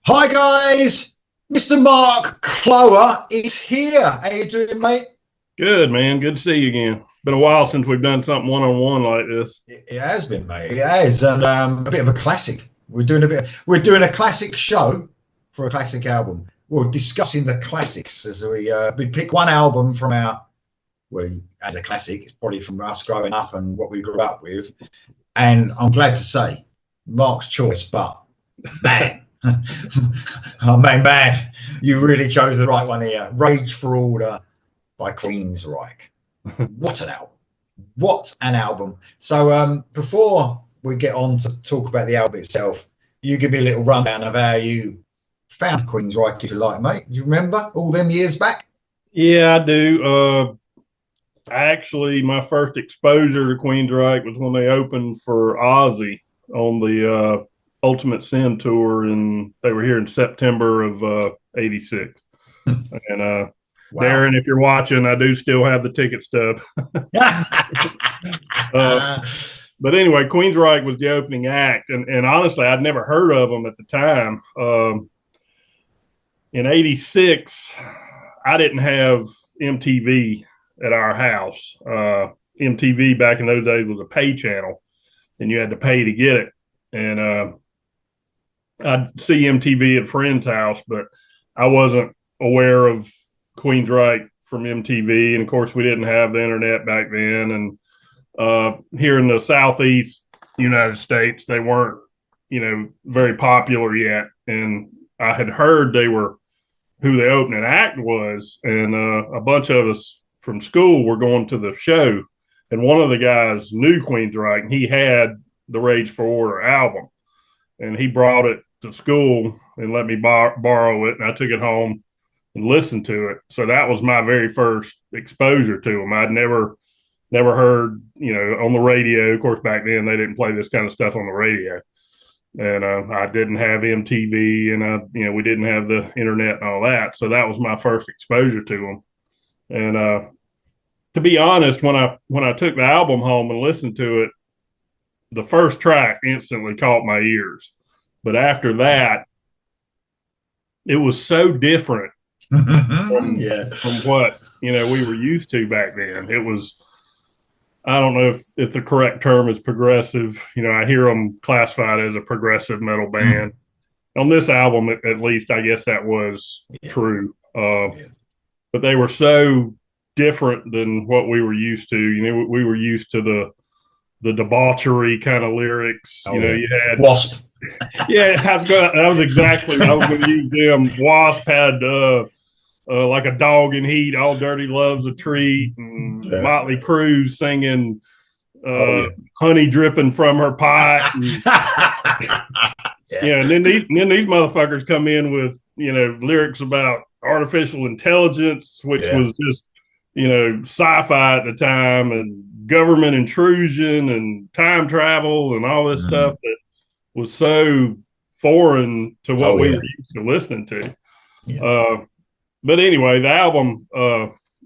Hi guys, Mr. Mark Cloer is here. How you doing, mate? Good, man. Good to see you again. Been a while since we've done something one on one like this. It has been, mate. It has, and a bit of a classic. We're doing a classic show for a classic album. We're discussing the classics as we pick one album from our well, as a classic. It's probably from us growing up and what we grew up with. And I'm glad to say, Mark's choice, but man. Oh man, you really chose the right one here. Rage for Order by Queensryche. What an album! What an album! So before we get on to talk about the album itself, you give me a little rundown of how you found Queensryche, if you like, mate. You remember all them years back? Yeah, I do. Actually, my first exposure to Queensryche was when they opened for Ozzy on the Ultimate Sin tour, and they were here in September of '86. And Wow. Darren, if you're watching, I do still have the ticket stub. uh, but anyway, Queensryche was the opening act, and honestly, I'd never heard of them at the time. In '86, I didn't have MTV at our house. MTV back in those days was a pay channel, and you had to pay to get it. And I'd see MTV at a friend's house, but I wasn't aware of Queensryche from MTV. And of course, we didn't have the internet back then. And here in the Southeast United States, they weren't, very popular yet. And I had heard they were who the opening act was, and a bunch of us from school were going to the show, and one of the guys knew Queensryche, and he had the Rage for Order album, and he brought it to school and let me borrow it, and I took it home and listened to it. So that was my very first exposure to them. I'd never heard, on the radio. Of course, back then they didn't play this kind of stuff on the radio, and I didn't have MTV, and we didn't have the internet and all that. So that was my first exposure to them. And to be honest, when I took the album home and listened to it, the first track instantly caught my ears. But after that, it was so different from Yeah. what we were used to back then. It was, I don't know if the correct term is progressive. I hear them classified as a progressive metal band. On this album, at least, I guess that was Yeah. true. Yeah. But they were so different than what we were used to. We were used to the debauchery kind of lyrics. Oh yeah. You had Wasp. yeah, that was exactly I was going to use them. Wasp had like a dog in heat, all dirty loves a treat, and Yeah. Motley Crue singing Oh yeah. honey dripping from her pot. And, Yeah. and then these motherfuckers come in with lyrics about artificial intelligence, which Yeah. was just sci-fi at the time, and government intrusion and time travel and all this stuff that was so foreign to what Oh we yeah. were used to listening to. Yeah. But anyway, the album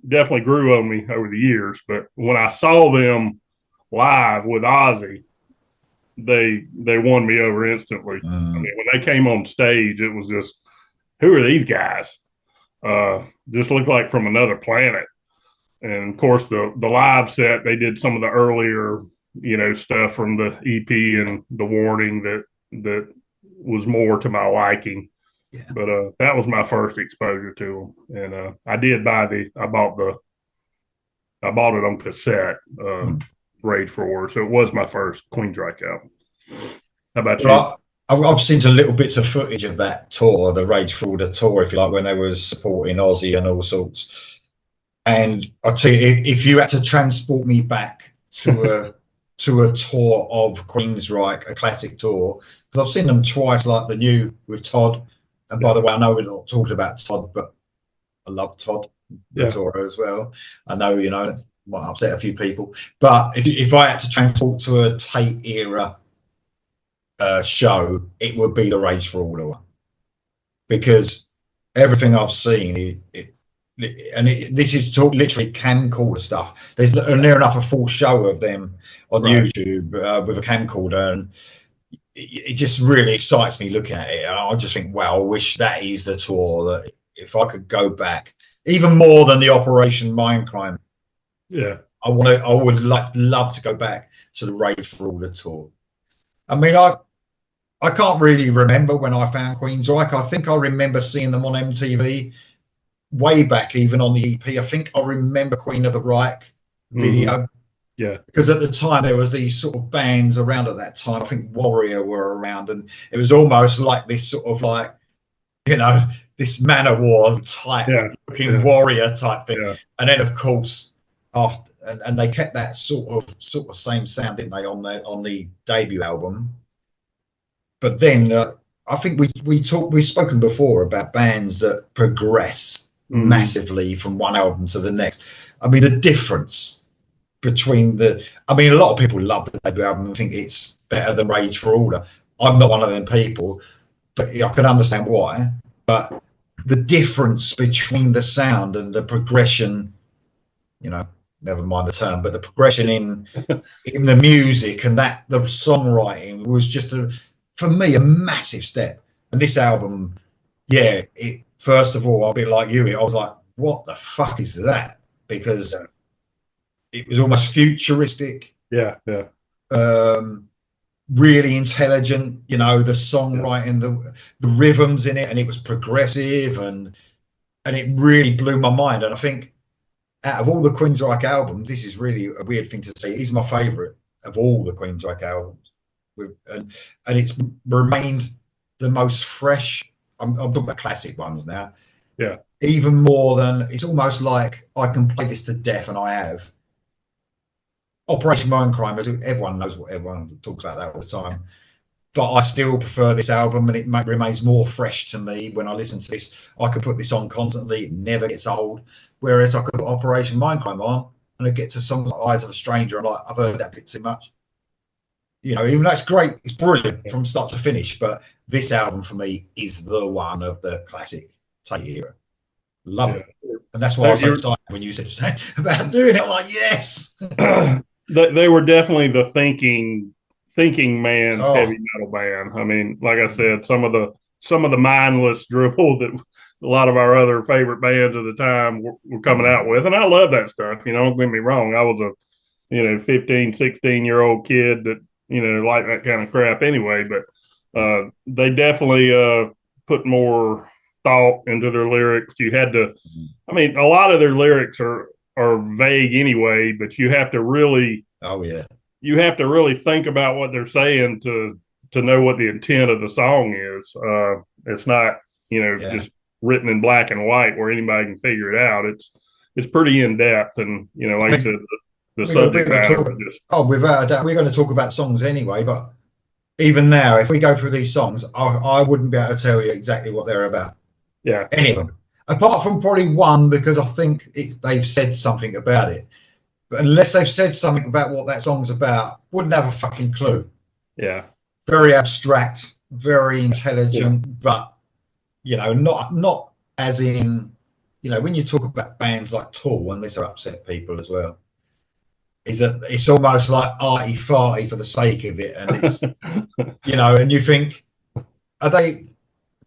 definitely grew on me over the years. But when I saw them live with Ozzy, they won me over instantly. I mean, when they came on stage, it was just, who are these guys? Just looked like from another planet. And of course, the live set, they did some of the earlier stuff from the EP and the Warning that was more to my liking. Yeah. But that was my first exposure to them, and I bought it on cassette, Rage for War. So it was my first Queensryche album. How about you? Well, I've seen some little bits of footage of that tour, the Rage for Order tour, if you like, when they was supporting Ozzy and all sorts. And I'll tell you, if you had to transport me back to a tour of Queensryche, a classic tour, because I've seen them twice, like the new with Todd. And by the way, I know we're not talking about Todd, but I love Todd, the tour as well. I know, might upset a few people. But if I had to transport to a Tate era show, it would be the Rage for Order one. Because everything I've seen, this is literally camcorder stuff. There's near enough a full show of them on YouTube with a camcorder, and it just really excites me looking at it. And I just think, wow, I wish that is the tour that if I could go back, even more than the Operation Mindcrime. Yeah. I would love to go back to the Rage for All the tour. I mean, I can't really remember when I found Queensryche. I think I remember seeing them on MTV way back, even on the EP. I think I remember Queen of the Reich video. Mm-hmm. Yeah. Because at the time there was these sort of bands around at that time. I think Warrior were around, and it was almost like this sort of like, you know, this Manowar type looking Warrior type thing. Yeah. And then of course after, and they kept that sort of same sound, didn't they, on the debut album? But then I think we've spoken before about bands that progress massively from one album to the next. I mean, the difference between I mean, a lot of people love the debut album and think it's better than Rage for Order. I'm not one of them people, but I can understand why. But the difference between the sound and the progression, you know, never mind the term, but the progression in the music and the songwriting was just for me a massive step. And this album, yeah, first of all, I'll be like you, I was like, what the fuck is that? Because it was almost futuristic. Yeah. Really intelligent, you know, the songwriting, the rhythms in it, and it was progressive, and it really blew my mind. And I think out of all the Queensryche albums, this is really a weird thing to say, he's my favourite of all the Queensryche albums. And it's remained the most fresh. I'm talking about classic ones now. Yeah. Even more than, it's almost like I can play this to death, and I have. Operation Mindcrime, everyone knows what, everyone talks about that all the time. But I still prefer this album, and it remains more fresh to me when I listen to this. I could put this on constantly, it never gets old. Whereas I could put Operation Mindcrime on, and I get to songs like Eyes of a Stranger, and I've heard that bit too much. You know, even though it's great, it's brilliant from start to finish, but this album for me is the one of the classic Tate era. Love it. And that's why I was so excited when you said about doing it. I'm like, yes. They were definitely the thinking man's heavy metal band. I mean, like I said, some of the mindless drivel that a lot of our other favorite bands of the time were coming out with, and I love that stuff. You know, don't get me wrong. I was a 15, 16-year-old kid that liked that kind of crap anyway. But they definitely put more thought into their lyrics. You had to. I mean, a lot of their lyrics are vague anyway, but you have to really you have to really think about what they're saying to know what the intent of the song is. It's not just written in black and white where anybody can figure it out. It's pretty in depth, and like I said, the subject matter without a doubt we're going to talk about songs anyway, but even now if we go through these songs, I wouldn't be able to tell you exactly what they're about. Any of them. Apart from probably one, because I think they've said something about it. But unless they've said something about what that song's about, wouldn't have a fucking clue. Yeah. Very abstract, very intelligent, but, not as in, when you talk about bands like Tool, and these are upset people as well, is that it's almost like arty-farty for the sake of it. And it's, and you think,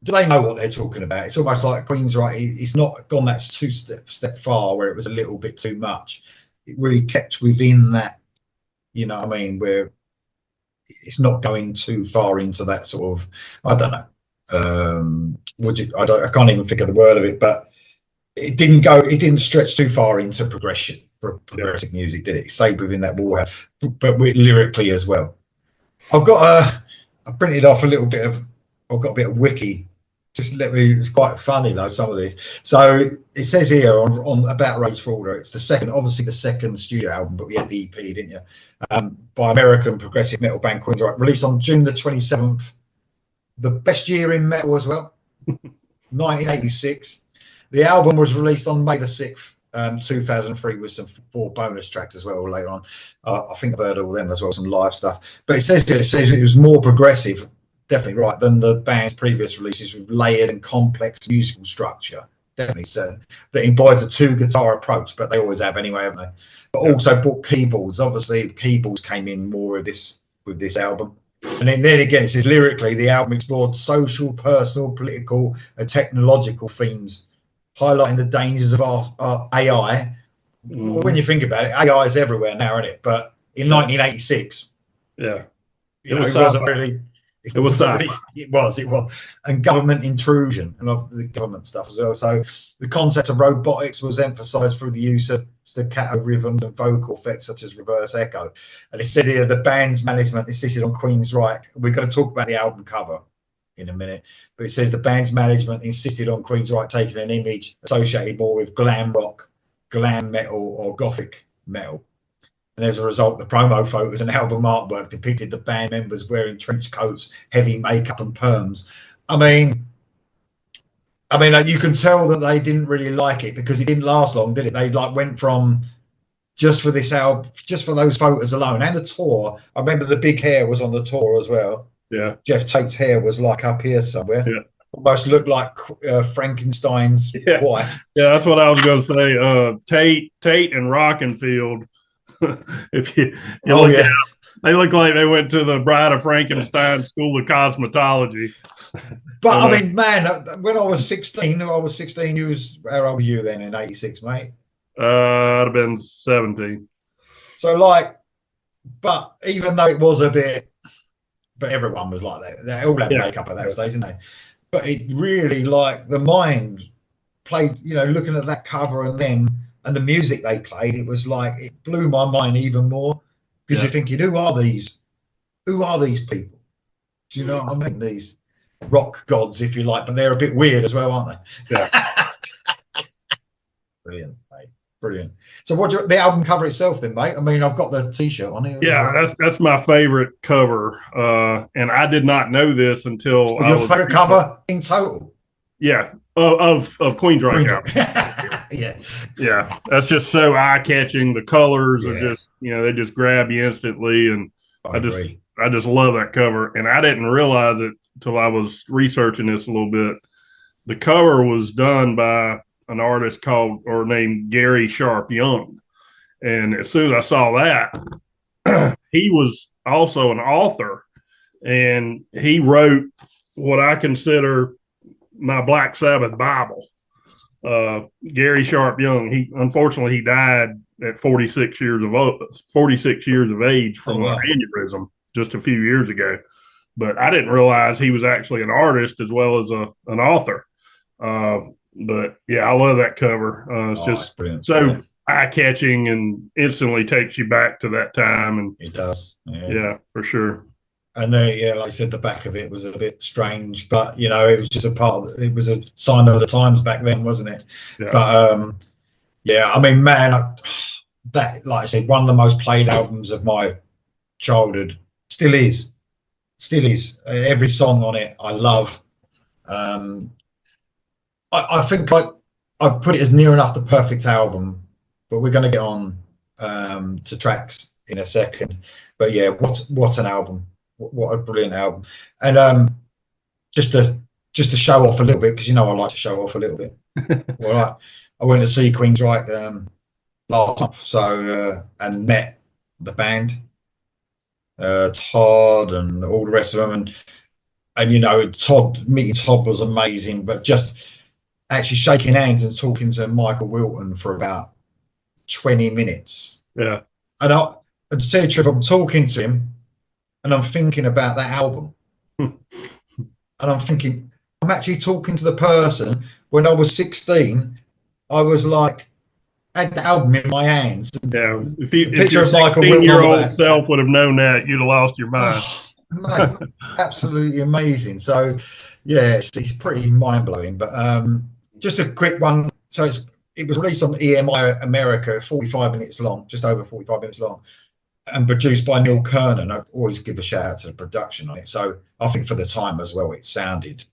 do they know what they're talking about? It's almost like Queensryche. It's not gone that two-step far where it was a little bit too much. It really kept within that, where it's not going too far into that sort of, I don't know. I can't even think of the word of it, but it didn't stretch too far into progressive music, did it? It stayed within that water, but lyrically as well. I printed off I've got a bit of wiki. It's quite funny though, some of these. So it says here on about Rage for Order, it's the second studio album, but we had the EP, didn't you? By American progressive metal band Queensryche, released on June the 27th. The best year in metal as well, 1986. The album was released on May the 6th, 2003, with some 4 bonus tracks as well later on. I think I've heard all them as well, some live stuff. But it says it was more progressive. Definitely right than the band's previous releases, with layered and complex musical structure. Definitely so. That employs a 2-guitar approach, but they always have anyway, haven't they? But also brought keyboards. Obviously, the keyboards came in more with this album. And then again, it says lyrically, the album explored social, personal, political, and technological themes, highlighting the dangers of our AI. Well, when you think about it, AI is everywhere now, isn't it? But in 1986, Yeah, you know, it wasn't really. It was really, it was, and government intrusion and of the government stuff as well. So the concept of robotics was emphasised through the use of staccato rhythms and vocal effects such as reverse echo. And it said here the band's management insisted on Queensryche. We're going to talk about the album cover in a minute, but it says the band's management insisted on Queensryche taking an image associated more with glam rock, glam metal, or gothic metal. And as a result, the promo photos and album artwork depicted the band members wearing trench coats, heavy makeup, and perms. I mean, you can tell that they didn't really like it because it didn't last long, did it? They went from just for this album, just for those photos alone, and the tour. I remember the big hair was on the tour as well. Yeah, Jeff Tate's hair was up here somewhere. Yeah. Almost looked like Frankenstein's wife. Yeah, that's what I was going to say. Tate and Rockenfield. If you look at them, they look like they went to the Bride of Frankenstein School of Cosmetology. But I mean, man, when I was 16, how old were you then in 86, mate? I'd have been 17. So but even though it was a bit, but everyone was like that. They all had makeup at that stage, didn't they? But it really, the mind played, looking at that cover and them and the music they played, it was it blew my mind even more because you're thinking, who are these people? Do you know what I mean? These rock gods, if you like, but they're a bit weird as well, aren't they? Yeah. Brilliant, mate. Brilliant. So the album cover itself then, mate? I mean, I've got the T-shirt on here. Yeah, that's my favorite cover. And I did not know this until your favorite cover in total? Yeah, of Queensryche. Yeah, that's just so eye-catching. The colors are just, they just grab you instantly, and I just love that cover. And I didn't realize it until I was researching this a little bit. The cover was done by an artist named Gary Sharp Young, and as soon as I saw that, he was also an author, and he wrote what I consider my Black Sabbath Bible. Gary Sharp Young. Unfortunately he died at 46 years of age from an aneurysm just a few years ago. But I didn't realize he was actually an artist as well as an author. But yeah, I love that cover. It's just so eye-catching and instantly takes you back to that time. And it does. Yeah, for sure. And like I said, the back of it was a bit strange, but it was just it was a sign of the times back then, wasn't it? Yeah. But I mean, man, that, like I said, one of the most played albums of my childhood. Still is. Every song on it I love. I think I put it as near enough the perfect album, but we're going to get on to tracks in a second. But yeah, what an album. What a brilliant album. And just to show off a little bit, because I like to show off a little bit. Well, I went to see Queensryche last month, and met the band, Todd and all the rest of them, and meeting Todd was amazing, but just actually shaking hands and talking to Michael Wilton for about 20 minutes. Yeah. And to tell you the truth, I'm talking to him and I'm thinking about that album. And I'm thinking, I'm actually talking to the person. When I was 16, I was had the album in my hands. Yeah, if your 16-year-old self would have known that, you'd have lost your mind. Oh, mate, absolutely amazing. So, yeah, it's pretty mind-blowing. But just a quick one. So it was released on EMI America, 45 minutes long, just over 45 minutes long, and produced by Neil Kernan. I always give a shout out to the production on it. So I think for the time as well, it sounded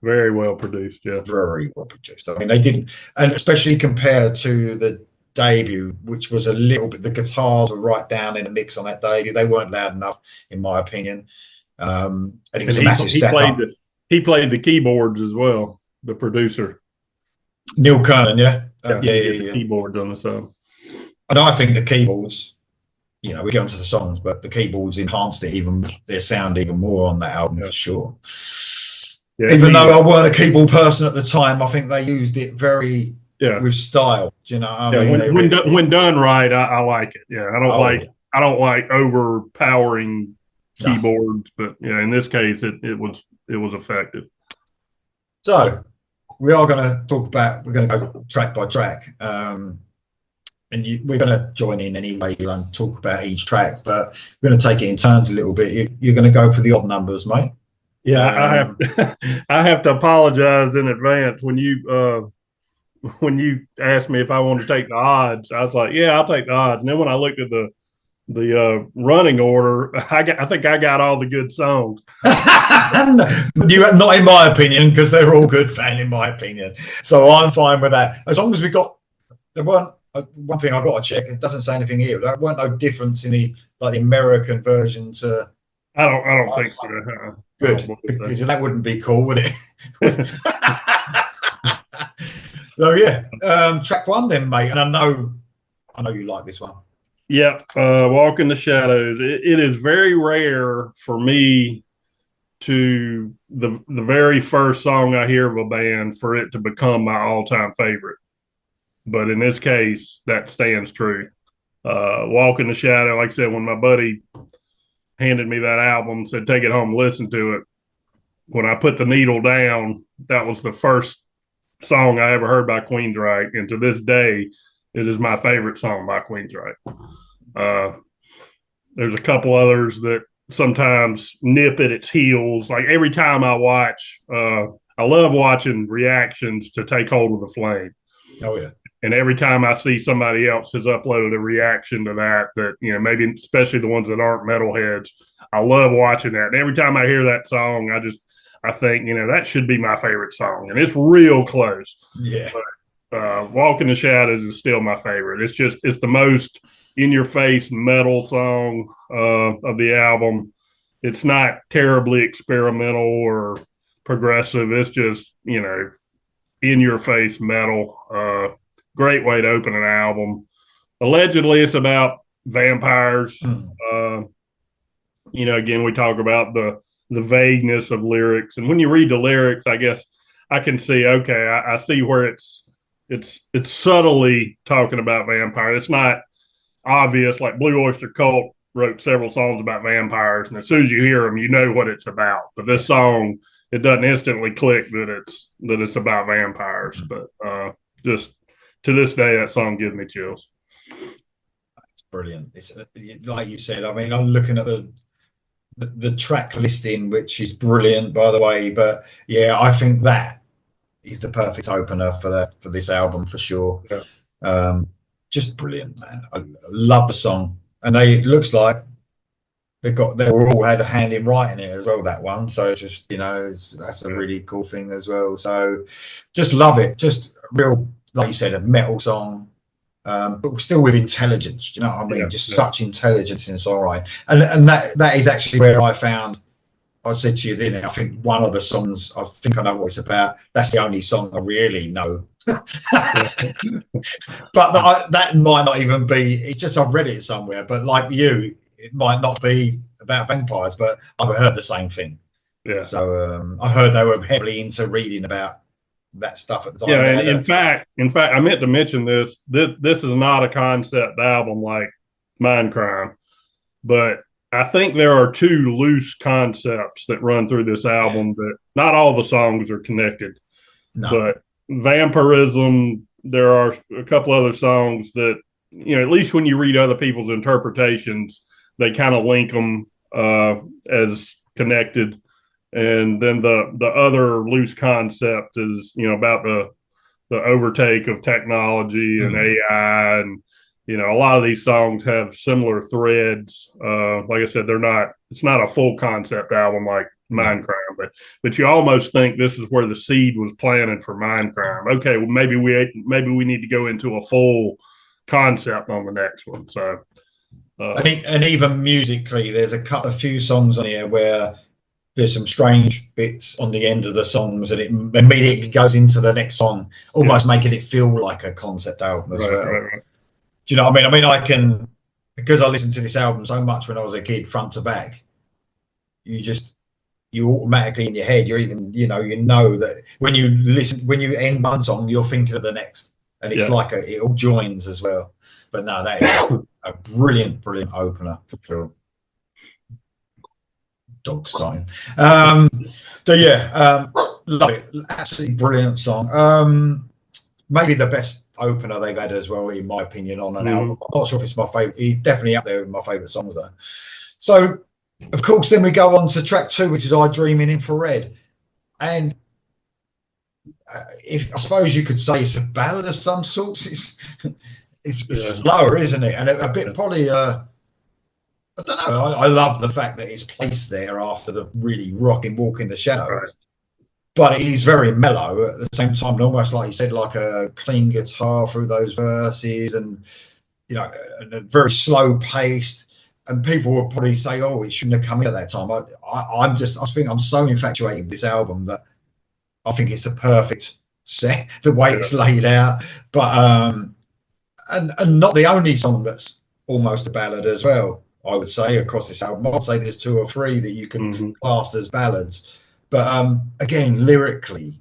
very well produced. Yeah, very well produced. I mean, they didn't, and especially compared to the debut, which was a little bit. The guitars were right down in the mix on that debut. They weren't loud enough, in my opinion. And it was a massive step up. He played the keyboards as well. The producer, Neil Kernan, yeah. The keyboards on the song. And I think the keyboards, we get onto the songs, but the keyboards enhanced their sound even more on that album for sure. Yeah, even though I weren't a keyboard person at the time, I think they used it very with style. Do you know what I mean? When done right, I like it. Yeah, I don't like overpowering keyboards, but in this case, it was effective. So we are going to talk about. We're going to go track by track, and we're going to join in anyway and talk about each track. But we're going to take it in turns a little bit. You're going to go for the odd numbers, mate. Yeah, I have to apologize in advance when you asked me if I wanted to take the odds. I was like, yeah, I'll take the odds. And then when I looked at the running order, I think I got all the good songs. Not in my opinion, because they're all good, fan, in my opinion. So I'm fine with that. As long as we got, there weren't, one thing I got to check, it doesn't say anything here, there weren't no difference in the American version to. I don't think so. Good, because that wouldn't be cool, would it? So yeah, track one then, mate. And I know you like this one. Yeah, Walk in the Shadows. It is very rare for me to the very first song I hear of a band for it to become my all-time favorite. But in this case, that stands true. Walk in the Shadow, like I said, when my buddy handed me that album, said take it home and listen to it. When I put the needle down, that was the first song I ever heard by Queensryche, and to this day, it is my favorite song by Queensryche. There's a couple others that sometimes nip at its heels. Like every time I watch, I love watching reactions to Take Hold of the Flame. Oh yeah. And every time I see somebody else has uploaded a reaction to that maybe especially the ones that aren't metalheads, I love watching that. And every time I hear that song, I think, that should be my favorite song. And it's real close. Yeah. But, Walk in the Shadows is still my favorite. It's the most in-your-face metal song of the album. It's not terribly experimental or progressive. It's just, in-your-face metal. Great way to open an album. Allegedly, it's about vampires. Again, we talk about the vagueness of lyrics. And when you read the lyrics, I guess I can see, okay, I see where it's subtly talking about vampires. It's not obvious. Like Blue Oyster Cult wrote several songs about vampires, and as soon as you hear them, you know what it's about. But this song, it doesn't instantly click that it's about vampires. But just to this day, that song gives me chills. It's brilliant. It's like you said. I mean, I'm looking at the track listing, which is brilliant, by the way. But yeah, I think that is the perfect opener for this album for sure. Yeah. Just brilliant, man. I love the song, and it looks like they were all had a hand in writing it as well. That one, so it's just that's a really cool thing as well. So just love it. Just real, like you said, a metal song. But still with intelligence, do you know what I mean? Such intelligence in songwriting, and that is actually where I found. I said to you then, I think one of the songs, I think I know what it's about. That's the only song I really know. But that might not even be. It's just I've read it somewhere. But like you, it might not be about vampires. But I've heard the same thing. Yeah. So I heard they were heavily into reading about that stuff at the time. Yeah, and in fact, I meant to mention this. This is not a concept album like Mindcrime, but I think there are two loose concepts that run through this album that not all the songs are connected. No. But vampirism, there are a couple other songs that, at least when you read other people's interpretations, they kind of link them as connected. And then the other loose concept is, about the overtake of technology and AI. And, a lot of these songs have similar threads. Like I said, it's not a full concept album like Mindcrime, but you almost think this is where the seed was planted for Mindcrime. Okay, well, maybe we need to go into a full concept on the next one. So, and even musically, there's a few songs on here where there's some strange bits on the end of the songs, and it immediately goes into the next song, almost making it feel like a concept album as well. Right. Do you know what I mean? I mean, I can because I listened to this album so much when I was a kid, front to back, you automatically in your head, you know that when you end one song, you're thinking of the next, and it's like it all joins as well. But no, that is a brilliant opener for sure. Dog starting. So yeah, love it. Absolutely brilliant song. Maybe the best opener they've had as well, in my opinion, on an album. I'm not sure if it's my favourite. He's definitely up there with my favourite songs though. So, of course, then we go on to track 2, which is "I Dream in Infrared," and I suppose you could say it's a ballad of some sorts. It's slower, isn't it? And a bit probably. I don't know. I love the fact that it's placed there after the really rocking "Walk in the Shadows." Right. But it is very mellow at the same time, and almost like you said, like a clean guitar through those verses, and and very slow paced. And people will probably say, "Oh, it shouldn't have come in at that time." I think I'm so infatuated with this album that I think it's the perfect set, the way it's laid out. But and not the only song that's almost a ballad as well. I would say across this album, I'd say there's 2 or 3 that you can class as ballads. But again, lyrically,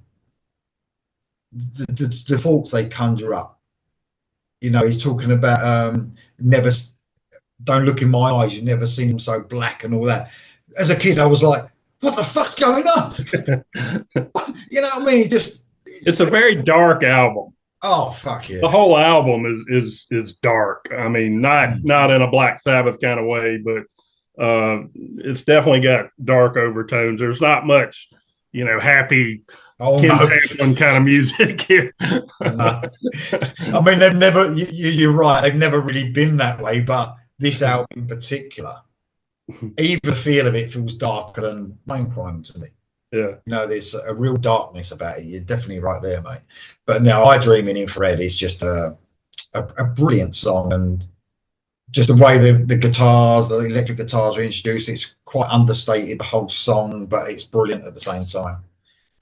the thoughts they conjure up. He's talking about never. Don't look in my eyes. You've never seen them so black and all that. As a kid, I was like, "What the fuck's going on?" You know what I mean? It's a very dark album. Oh fuck yeah! The whole album is dark. I mean, not in a Black Sabbath kind of way, but it's definitely got dark overtones. There's not much, happy Kim Hamlin kind of music here. No. I mean, they've never. You're right. They've never really been that way, but this album in particular, even the feel of it feels darker than Main Crime to me. Yeah. There's a real darkness about it. You're definitely right there, mate. But now, "I Dream in Infrared" is just a brilliant song, and just the way the guitars, the electric guitars are introduced, it's quite understated, the whole song, but it's brilliant at the same time.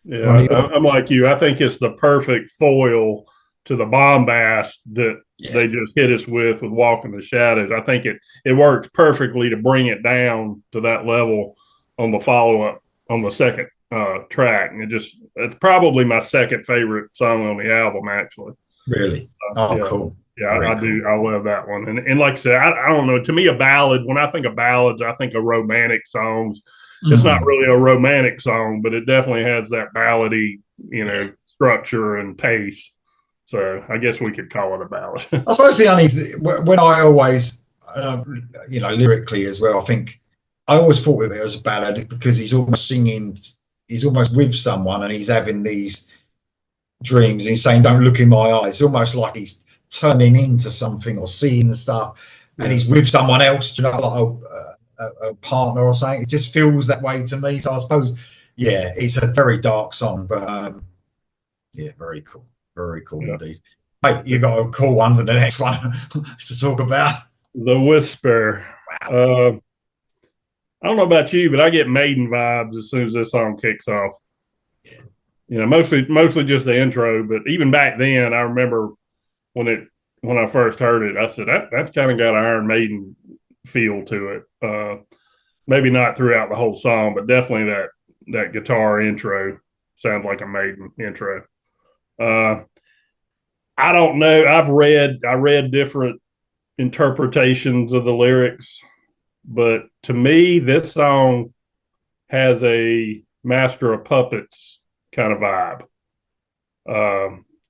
Yeah, I'm like you. I think it's the perfect foil to the bombast that they just hit us with "Walk in the Shadows." I think it works perfectly to bring it down to that level on the follow-up, on the second track. And it's probably my second favorite song on the album, actually. Really? Cool. Yeah, I do. I love that one. And like I said, I don't know. To me, a ballad, when I think of ballads, I think of romantic songs. It's not really a romantic song, but it definitely has that ballady, structure and pace. So I guess we could call it a ballad. I suppose the only when I always, lyrically as well, I always thought of it as a ballad because he's almost singing, he's almost with someone and he's having these dreams. He's saying, "Don't look in my eyes." It's almost like he's turning into something or seeing stuff, and he's with someone else, like a partner or something. It just feels that way to me. So I suppose, it's a very dark song, but very cool indeed. Mate, you got a cool one for the next one to talk about. "The Whisper." Wow. I don't know about you, but I get Maiden vibes as soon as this song kicks off. Yeah. Mostly just the intro, but even back then, I remember when I first heard it, I said that's kind of got an Iron Maiden feel to it. Maybe not throughout the whole song, but definitely that guitar intro sounds like a Maiden intro. I don't know. I read different interpretations of the lyrics, but to me, this song has a Master of Puppets kind of vibe.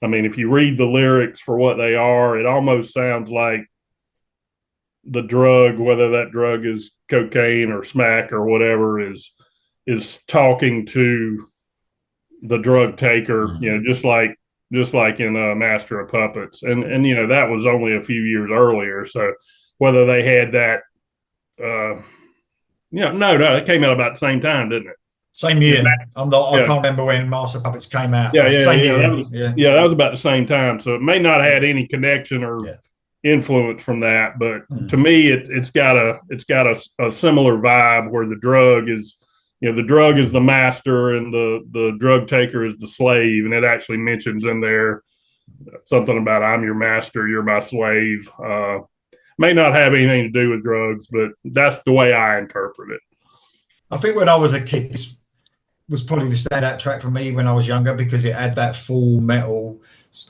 I mean, if you read the lyrics for what they are, it almost sounds like the drug, whether that drug is cocaine or smack or whatever, is talking to the drug taker, just like in Master of Puppets. And that was only a few years earlier. So whether they had that, no, it came out about the same time, didn't it? Same year. I can't remember when Master of Puppets came out. Same year. That was about the same time. So it may not have had any connection or influence from that, but to me, it's got a similar vibe where the drug is, the drug is the master and the drug taker is the slave, and it actually mentions in there something about "I'm your master, you're my slave." may not have anything to do with drugs, but that's the way I interpret it. I think when I was a kid, this was probably the standout track for me when I was younger because it had that full metal,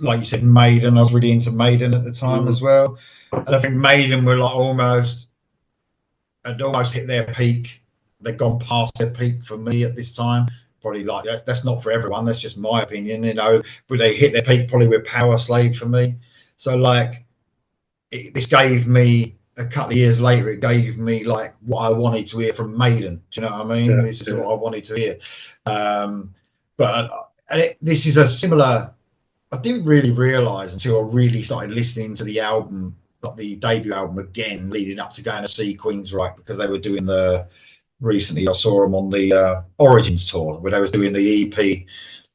like you said, Maiden. I was really into Maiden at the time as well, and I think Maiden were like had almost hit their peak. They'd gone past their peak for me at this time. Probably like that's not for everyone. That's just my opinion, But they hit their peak probably with Power Slave for me. So like, this gave me a couple of years later. It gave me like what I wanted to hear from Maiden. Do you know what I mean? Yeah, This is what I wanted to hear. This is a similar. I didn't really realise until I really started listening to the album, like the debut album again, leading up to going to see Queensryche because they were doing recently I saw them on the Origins tour where they was doing the EP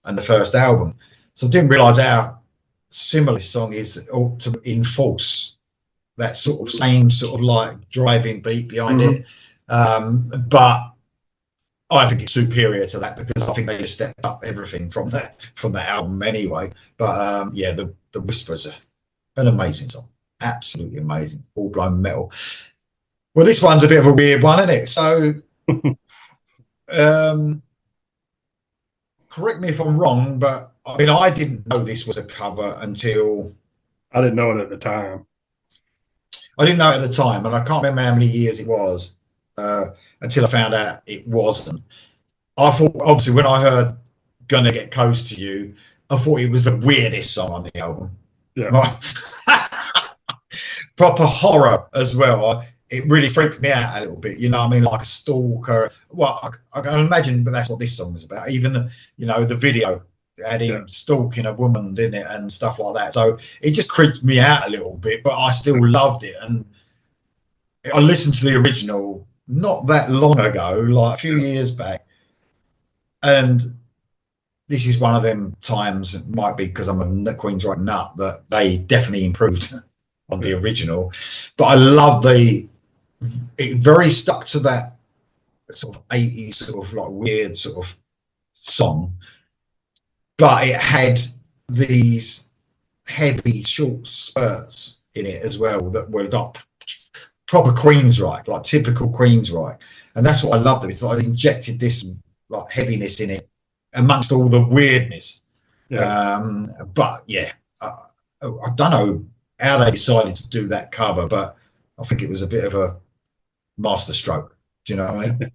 and the first album. So I didn't realise how similar this song is to enforce that sort of same sort of like driving beat behind it. But I think it's superior to that because I think they just stepped up everything from that album anyway. But the Whispers are an amazing song. Absolutely amazing. Full blown metal. Well, this one's a bit of a weird one, isn't it? So correct me if I'm wrong, but I mean, I didn't know this was a cover until I didn't know it at the time. I didn't know it at the time, and I can't remember how many years it was until I found out it wasn't. I thought, obviously, when I heard "Gonna Get Close to You," I thought it was the weirdest song on the album. Yeah. Proper horror as well. It really freaked me out a little bit, you know what I mean? Like a stalker. Well, I can imagine, but that's what this song is about. Even the video had him stalking a woman, didn't it, and stuff like that. So it just creeped me out a little bit, but I still loved it. And I listened to the original not that long ago, like a few years back, and this is one of them times. It might be because I'm a Queensryche nut that they definitely improved on the original, but I love it very stuck to that sort of 80s sort of like weird sort of song, but it had these heavy short spurts in it as well that were not proper Queensryche, like typical Queensryche, and that's what I loved. It's like I injected this like heaviness in it amongst all the weirdness. But yeah, I don't know how they decided to do that cover, but I think it was a bit of a masterstroke. Do you know what I mean?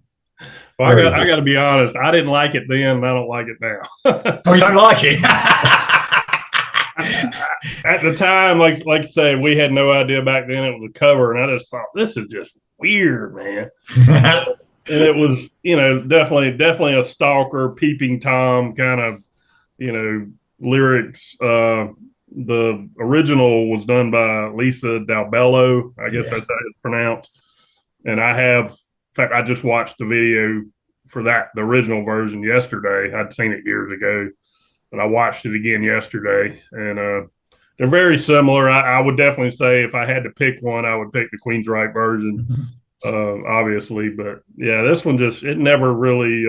Well, I got to be honest. I didn't like it then, and I don't like it now. Oh, you don't like it? At the time, like I said, we had no idea back then it was a cover, and I just thought this is just weird, man. And it was, definitely a stalker, peeping Tom kind of, lyrics. The original was done by Lisa Dalbello. I guess that's how it's pronounced. And in fact, I just watched the video for the original version yesterday. I'd seen it years ago, but I watched it again yesterday. And they're very similar. I would definitely say if I had to pick one, I would pick the Queensryche version, obviously. But yeah, this one it never really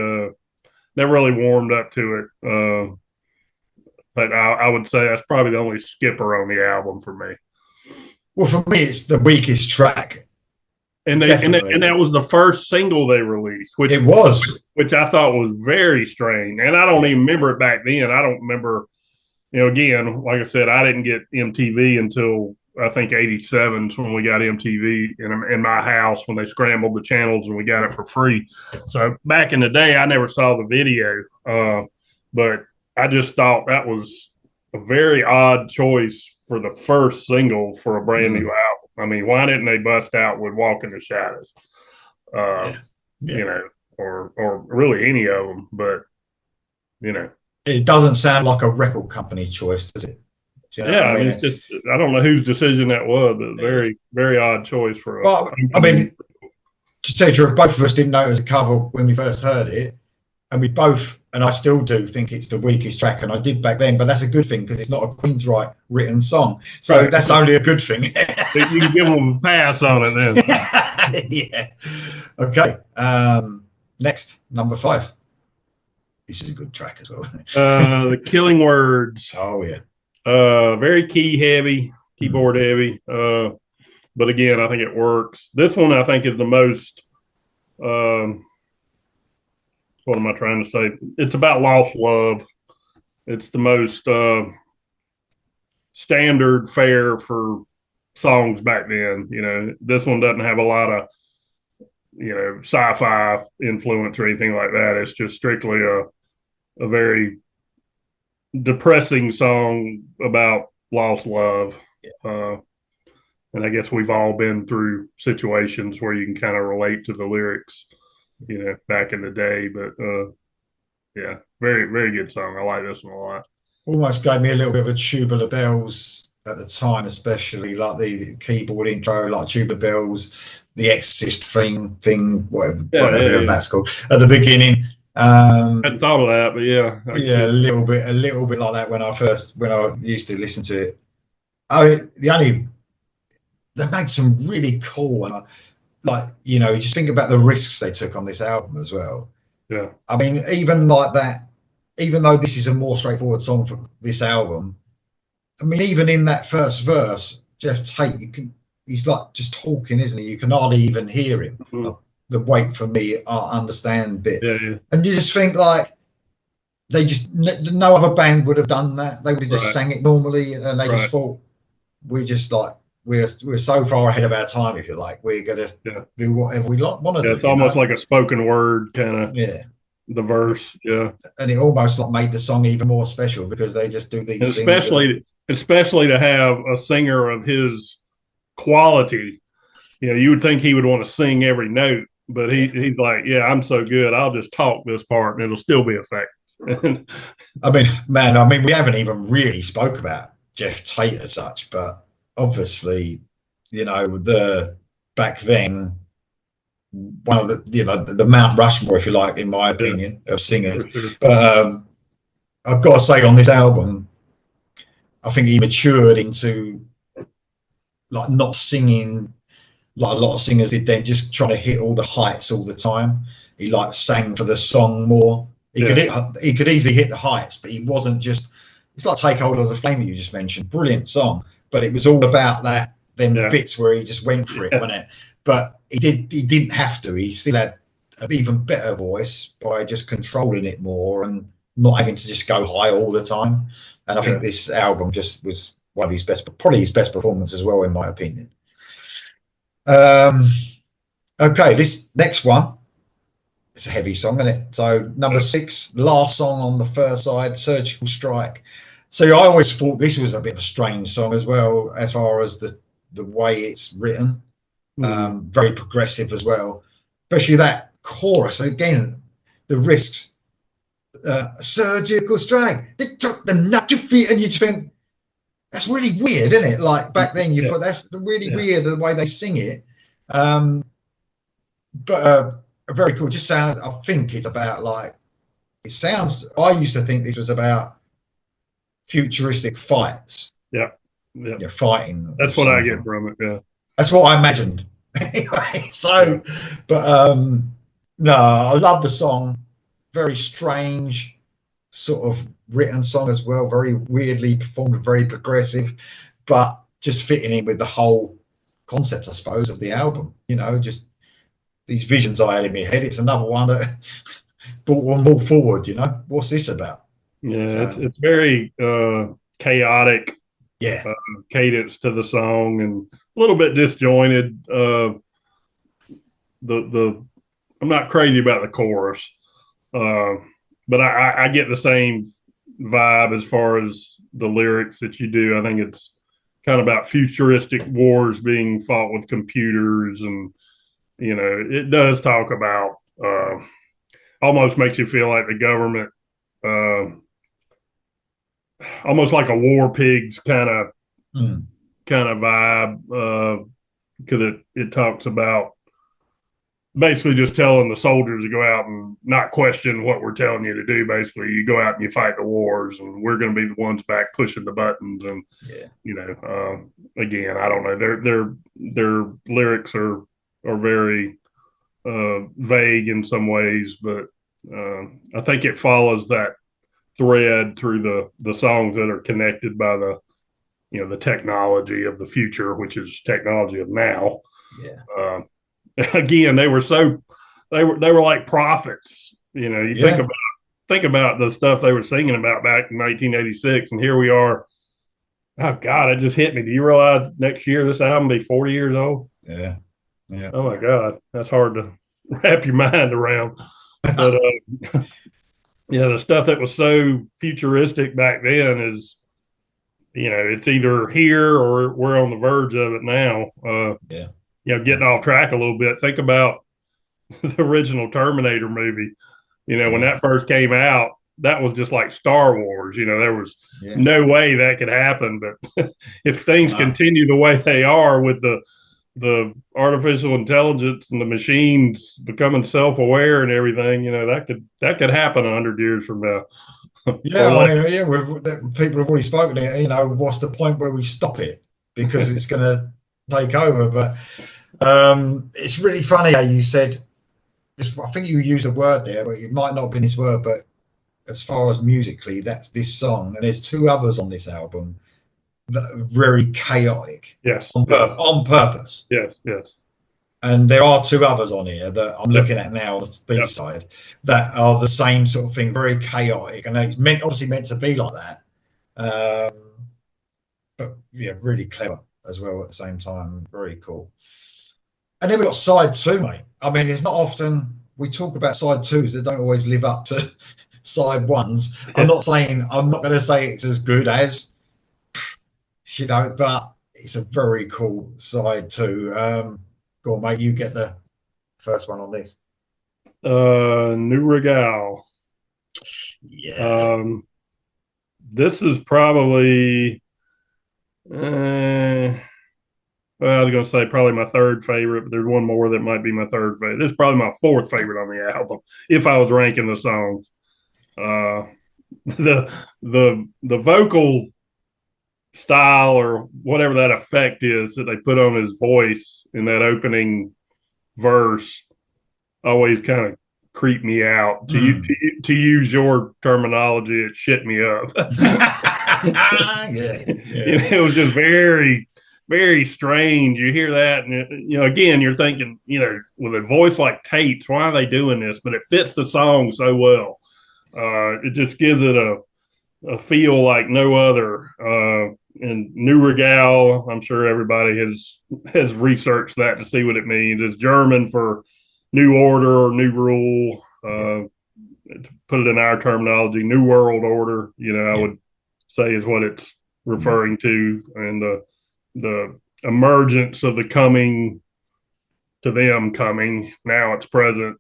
warmed up to it. But I would say that's probably the only skipper on the album for me. Well, for me, it's the weakest track. And that was the first single they released, which I thought was very strange. And I don't even remember it back then. I don't remember, again, like I said, I didn't get MTV until I think 87 is when we got MTV in my house when they scrambled the channels and we got it for free. So back in the day, I never saw the video, but I just thought that was a very odd choice for the first single for a brand new album. I mean, why didn't they bust out with "Walk in the Shadows"? Or really any of them, but it doesn't sound like a record company choice, does it? I mean, it's just I don't know whose decision that was, but very, very odd choice for. Well, I mean, to tell you the truth, both of us didn't know it was a cover when we first heard it, and we both, and I still do think it's the weakest track, and I did back then, but that's a good thing because it's not a Queensryche written song, so that's only a good thing. You can give them a pass on it then. Yeah. Okay. Next, number 5. This is a good track as well. The Killing Words. Oh yeah. Very keyboard heavy. but again, I think it works. This one I think is the most. What am I trying to say? It's about lost love. It's the most standard fare for songs back then. This one doesn't have a lot of sci-fi influence or anything like that. It's just strictly a very depressing song about lost love. And I guess we've all been through situations where you can kind of relate to the lyrics, back in the day. But yeah, very, very good song. I like this one a lot. Almost gave me a little bit of a Tubular Bells at the time, especially like the keyboard intro, like Tubular Bells, the Exorcist thing, whatever that's called at the beginning. I hadn't thought of that, but yeah, a little bit like that when I used to listen to it. They made some really cool and you just think about the risks they took on this album as well. Yeah, I mean, even like that, even though this is a more straightforward song for this album, I mean, even in that first verse, Jeff Tate, he's like just talking, isn't he? You can hardly even hear him. Mm-hmm. The wait for me, I understand bit. Yeah. And you just think like no other band would have done that. They would have just sang it normally, and they just thought we're so far ahead of our time, if you like. We're gonna do whatever we want to do. It's almost like a spoken word kind of. Yeah. The verse, yeah, and it almost made the song even more special because they just do these things. Especially to have a singer of his quality, you would think he would want to sing every note, but he's like, yeah, I'm so good, I'll just talk this part and it'll still be effective. I mean, we haven't even really spoke about Jeff Tate as such, but obviously, back then, one of the Mount Rushmore, if you like, in my opinion, of singers. But I've got to say, on this album, I think he matured into not singing like a lot of singers did then, just trying to hit all the heights all the time. He sang for the song more. He could easily hit the heights, but he wasn't just. It's like Take Hold of the Flame that you just mentioned, brilliant song, but it was all about them bits where he just went for it, wasn't it? But he didn't have to. He still had an even better voice by just controlling it more and not having to just go high all the time. And I think this album just was one of his best, probably his best performance as well, in my opinion. Okay, this next one, it's a heavy song, isn't it? So number 6, last song on the first side, Surgical Strike. So I always thought this was a bit of a strange song as well, as far as the way it's written. Very progressive as well, especially that chorus. And again, the risks. Surgical strike. They took the nut to feet, and you just think that's really weird, isn't it? Like back then, you thought that's really weird the way they sing it. But very cool. Just sounds. I think it's about it sounds. I used to think this was about futuristic fights. Yeah, fighting. That's what I get from it. Yeah. That's what I imagined. Anyway, but no, I love the song. Very strange, sort of written song as well. Very weirdly performed, very progressive, but just fitting in with the whole concept, I suppose, of the album. Just these visions I had in my head. It's another one that brought one more forward. What's this about? Yeah, it's very chaotic. Yeah, cadence to the song and a little bit disjointed. I'm not crazy about the chorus, but I get the same vibe as far as the lyrics that you do. I think it's kind of about futuristic wars being fought with computers, and it does talk about almost makes you feel like the government. Almost like a War Pigs kind of vibe, because it talks about basically just telling the soldiers to go out and not question what we're telling you to do. Basically, you go out and you fight the wars, and we're going to be the ones back pushing the buttons. And again, I don't know. Their lyrics are very vague in some ways, but I think it follows that thread through the songs that are connected by the technology of the future, which is technology of now. Yeah. Again, they were like prophets. You think about the stuff they were singing about back in 1986, and here we are. Oh God, it just hit me. Do you realize next year this album will be 40 years old? Yeah. Yeah. Oh my God, that's hard to wrap your mind around. But the stuff that was so futuristic back then is, it's either here or we're on the verge of it now. Getting off track a little bit. Think about the original Terminator movie. When that first came out, that was just like Star Wars. There was no way that could happen. But if things continue the way they are with the artificial intelligence and the machines becoming self-aware and everything, that could happen 100 years from now. Yeah, people have already spoken it. What's the point where we stop it because it's going to take over? But it's really funny how you said. I think you used a word there, but it might not have been this word. But as far as musically, that's this song, and there's two others on this album that are very chaotic. Yes, on purpose. Yes. And there are two others on here that I'm looking at now, the B side, that are the same sort of thing, very chaotic, and it's obviously meant to be like that. But yeah, really clever as well at the same time. Very cool. And then we've got side two, mate. I mean, it's not often we talk about side twos that don't always live up to side ones. I'm not going to say it's as good as, but it's a very cool side two. Go on, mate. You get the first one on this. New Regal. Yeah. This is probably. I was going to say probably my third favorite, but there's one more that might be my third favorite. This is probably my fourth favorite on the album, if I was ranking the songs. The vocal style or whatever that effect is that they put on his voice in that opening verse always kind of creeped me out. To use your terminology, it shit me up. It was just very, very strange. You hear that, and again, you're thinking, with a voice like Tate's, why are they doing this? But it fits the song so well. It just gives it a feel like no other. And New Regal, I'm sure everybody has researched that to see what it means. It's German for new order or new rule. To put it in our terminology, new world order. I would say is what it's referring to, and the emergence of the coming to them coming. Now it's present.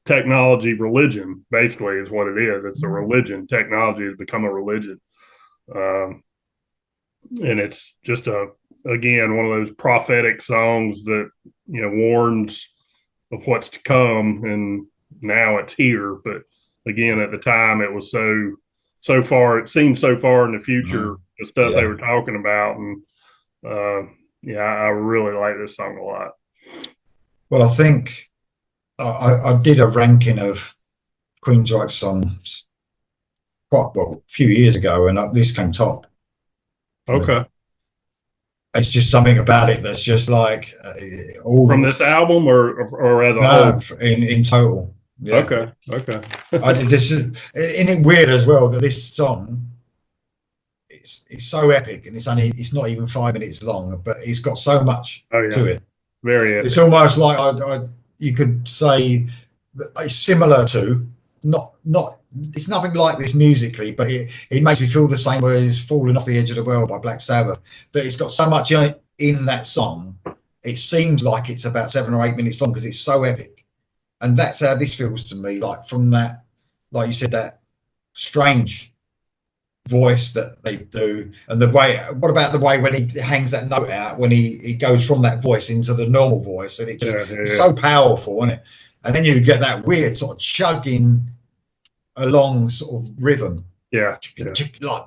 Technology, religion, basically, is what it is. It's a religion. Technology has become a religion. And it's just again, one of those prophetic songs that, warns of what's to come. And now it's here. But again, at the time, it was so far, it seemed so far in the future, the stuff they were talking about. And I really like this song a lot. Well, I think I did a ranking of Queensryche songs a few years ago, and this came top. Okay. It's just something about it that's just like all from this album or as a whole? In total. Yeah. Okay. This is, isn't it weird as well that this song it's so epic, and it's not even 5 minutes long, but it's got so much to it. Very epic. It's almost like you could say that it's similar to not it's nothing like this musically, but it makes me feel the same way as Falling Off the Edge of the World by Black Sabbath. That it's got so much in that song, it seems like it's about 7 or 8 minutes long because it's so epic. And that's how this feels to me, like from that, like you said, that strange voice that they do. And what about the way when he hangs that note out, when he goes from that voice into the normal voice, and it's so powerful, isn't it? And then you get that weird sort of chugging along sort of rhythm. Like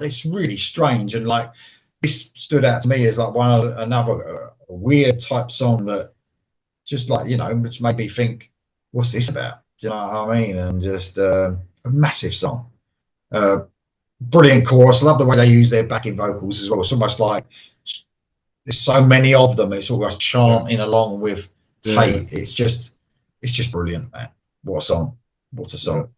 it's really strange, and like this stood out to me as like another weird type song that just like, which made me think, what's this about? Do you know what I mean? And just a massive song. brilliant chorus. I love the way they use their backing vocals as well. It's almost like there's so many of them. It's almost chanting along with Tate. It's just brilliant, man. What a song! What a song!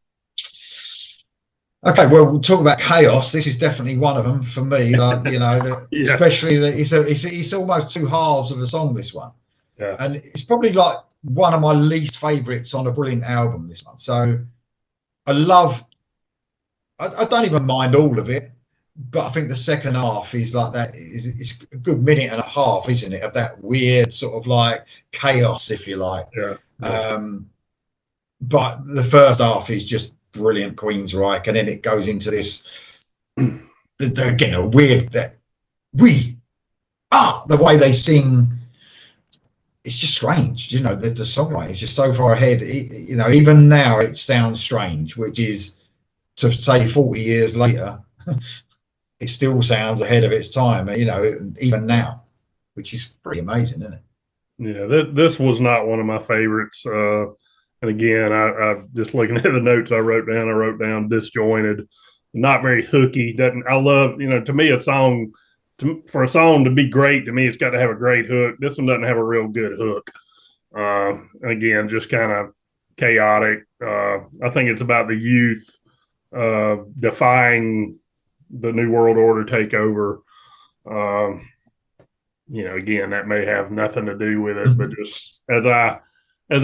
Okay, well, we'll talk about Chaos. This is definitely one of them for me. Like, you know, especially it's almost two halves of a song. This one, and it's probably like one of my least favourites on a brilliant album. This one, so I don't even mind all of it, but I think the second half is like that. It's a good minute and a half, isn't it, of that weird sort of like chaos, if you like. But the first half is just brilliant, Queensryche, and then it goes into this again a weird that we are the way they sing. It's just strange, you know. The songwriting is just so far ahead. You know, even now it sounds strange, which is to say 40 years later, it still sounds ahead of its time. You know, even now, which is pretty amazing, isn't it? Yeah, this was not one of my favorites. And again, I just looking at the notes I wrote down disjointed, not very hooky. I love, you know, to me, for a song to be great, to me, it's got to have a great hook. This one doesn't have a real good hook. And again, just kind of chaotic. I think it's about the youth defying the New World Order takeover. You know, again, that may have nothing to do with it, but just as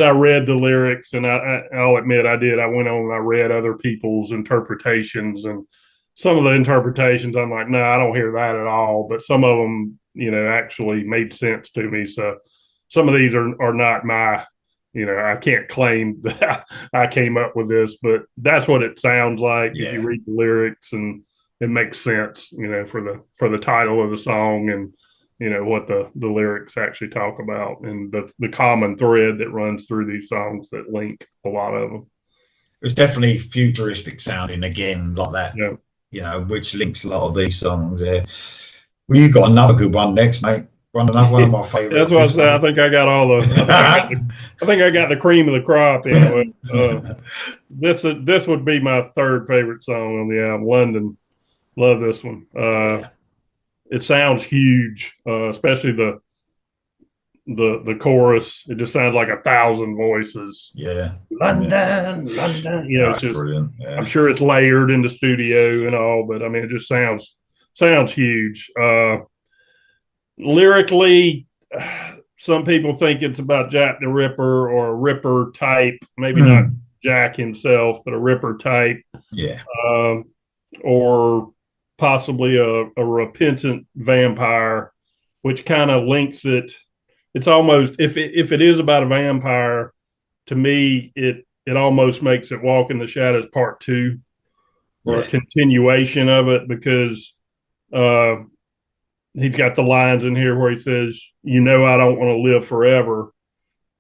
I read the lyrics, and I'll admit I did, I went on and I read other people's interpretations, and some of the interpretations I'm like, no, I don't hear that at all. But some of them, you know, actually made sense to me. So some of these are not my, you know, I can't claim that I came up with this, but that's what it sounds like if you read the lyrics, and it makes sense, you know, for the title of the song, and you know what the lyrics actually talk about, and the common thread that runs through these songs that link a lot of them. It's definitely futuristic sounding again, like that. Yeah. You know, which links a lot of these songs. Yeah. Well, you got another good one next, mate. Another one of my favorites. That's what I said. I think I got all the. I think I got the cream of the crop. Anyway, this would be my third favorite song on the album. London, love this one. It sounds huge, especially the chorus. It just sounds like 1,000 voices. Yeah, London. You know, it's just brilliant. Yeah. I'm sure it's layered in the studio and all, but I mean, it just sounds huge. Lyrically, some people think it's about Jack the Ripper or a Ripper type, maybe not Jack himself, but a Ripper type. Yeah. Or possibly a repentant vampire, which kind of links it. It's almost, if it is about a vampire, to me, it almost makes it Walk in the Shadows Part 2 or a continuation of it, because he's got the lines in here where he says, you know, I don't want to live forever,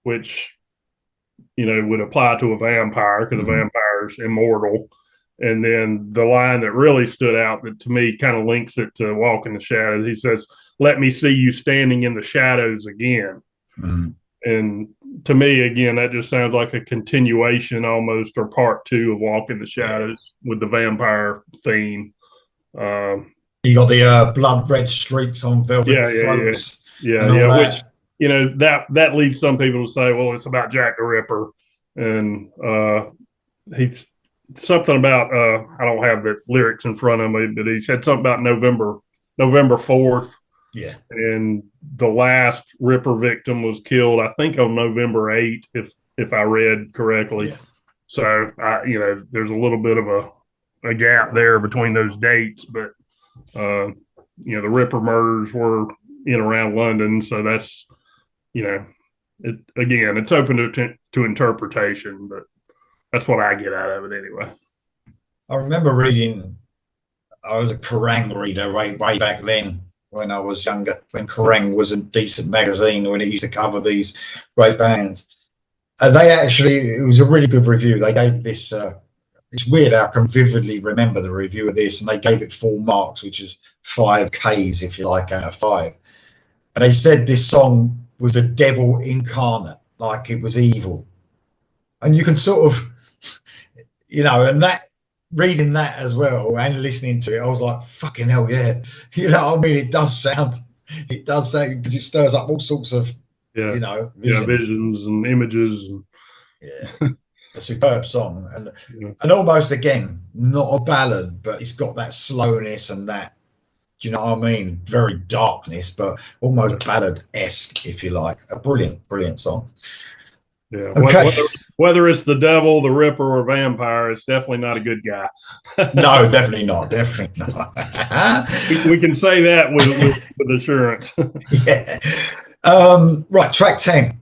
which, you know, would apply to a vampire because a vampire's immortal. And then the line that really stood out that to me kind of links it to Walk in the Shadows. He says, let me see you standing in the shadows again. And to me, again, that just sounds like a continuation almost, or part 2 of Walk in the Shadows with the vampire theme. You got the blood red streaks on velvet throats. Yeah. Which, you know, that leads some people to say, well, it's about Jack the Ripper. And he's something about I don't have the lyrics in front of me, but he said something about November 4th. Yeah. And the last Ripper victim was killed, I think, on November 8th, if I read correctly. Yeah. So you know, there's a little bit of a gap there between those dates, but you know, the Ripper murders were in around London, so that's, you know, it's open to interpretation, but that's what I get out of it anyway. I remember reading, I was a Kerrang reader way back then when I was younger, when Kerrang was a decent magazine, when it used to cover these great bands. It was a really good review. They gave this, it's weird how I can vividly remember the review of this, and they gave it 4 marks, which is 5 Ks, if you like, out of 5. And they said this song was the devil incarnate, like it was evil. And you can sort of, you know, and that reading that as well and listening to it, I was like, fucking hell, yeah. You know what I mean? It does sound, because it stirs up all sorts of, Yeah, yeah, visions. visions and images. And, Yeah, a superb song, yeah, and almost again not a ballad, but it's got that slowness and that. Do you know what I mean? Very darkness, but yeah. almost ballad-esque, if you like. A brilliant, brilliant song. Yeah. Okay. Whether it's the devil, the Ripper, or vampire, it's definitely not a good guy. No, definitely not. Definitely not. We can say that with assurance. Yeah. Right, track 10.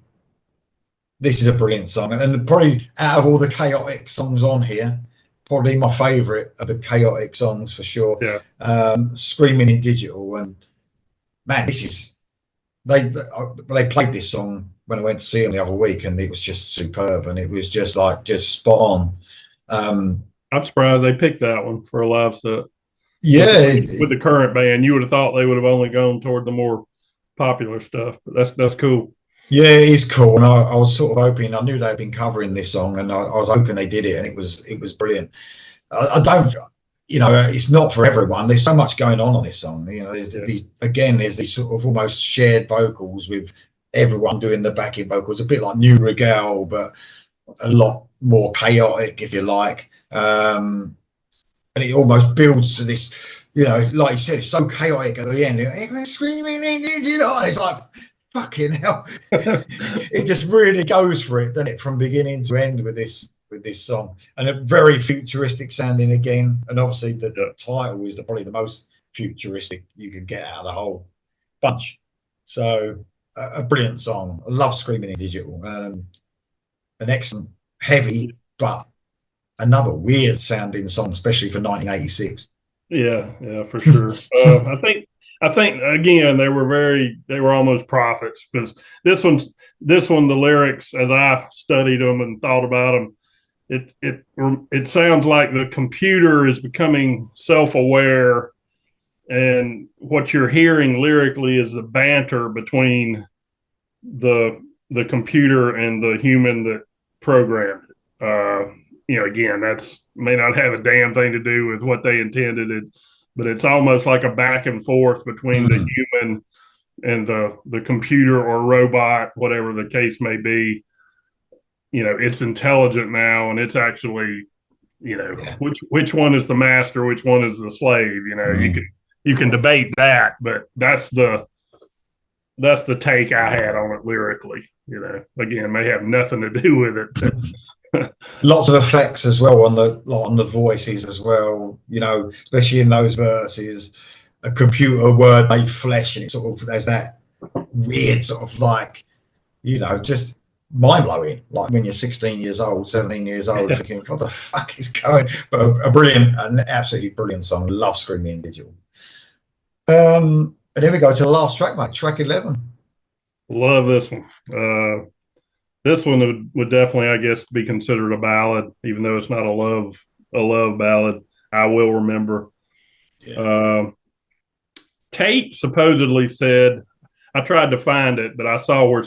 This is a brilliant song, and probably out of all the chaotic songs on here, probably my favourite of the chaotic songs for sure. Yeah. Screaming in Digital, and man, this is they played this song when I went to see them the other week, and it was just superb, and it was just spot on. I'm surprised they picked that one for a live set. Yeah, With the current band, you would have thought they would have only gone toward the more popular stuff, but that's cool. yeah, it is cool, and I was sort of hoping. I knew they'd been covering this song, and I was hoping they did it, and it was brilliant. I don't, it's not for everyone. There's so much going on this song. Yeah. There's these sort of almost shared vocals with everyone doing the backing vocals, a bit like New Regal, but a lot more chaotic, if you like. And it almost builds to this, like you said, it's so chaotic at the end. It's screaming, it's like, fucking hell. It just really goes for it, doesn't it, from beginning to end with this song. And a very futuristic sounding again. And obviously the title is probably the most futuristic you can get out of the whole bunch. So a brilliant song. I love Screaming in Digital. An excellent, heavy, but another weird sounding song, especially for 1986. Yeah, for sure. I think again they were almost prophets because this one the lyrics as I studied them and thought about them, it sounds like the computer is becoming self-aware, and what you're hearing lyrically is the banter between the computer and the human that programmed it. Again, that's may not have a damn thing to do with what they intended, but it's almost like a back and forth between the human and the computer or robot, whatever the case may be. It's intelligent now, and it's actually, which one is the master, which one is the slave. You can debate that, but that's the take I had on it lyrically. Again, may have nothing to do with it. Lots of effects as well on the voices as well. Especially in those verses, a computer word made flesh, and it sort of there's that weird sort of like, just mind blowing. Like when you're 16 years old, 17 years old, thinking, what the fuck is going? But an absolutely brilliant song. Love Screaming in Digital. And here we go to the last track, mate. Track 11. Love this one. This one would definitely, I guess, be considered a ballad, even though it's not a love ballad. I Will Remember. Yeah. Tate supposedly said, I tried to find it, but I saw where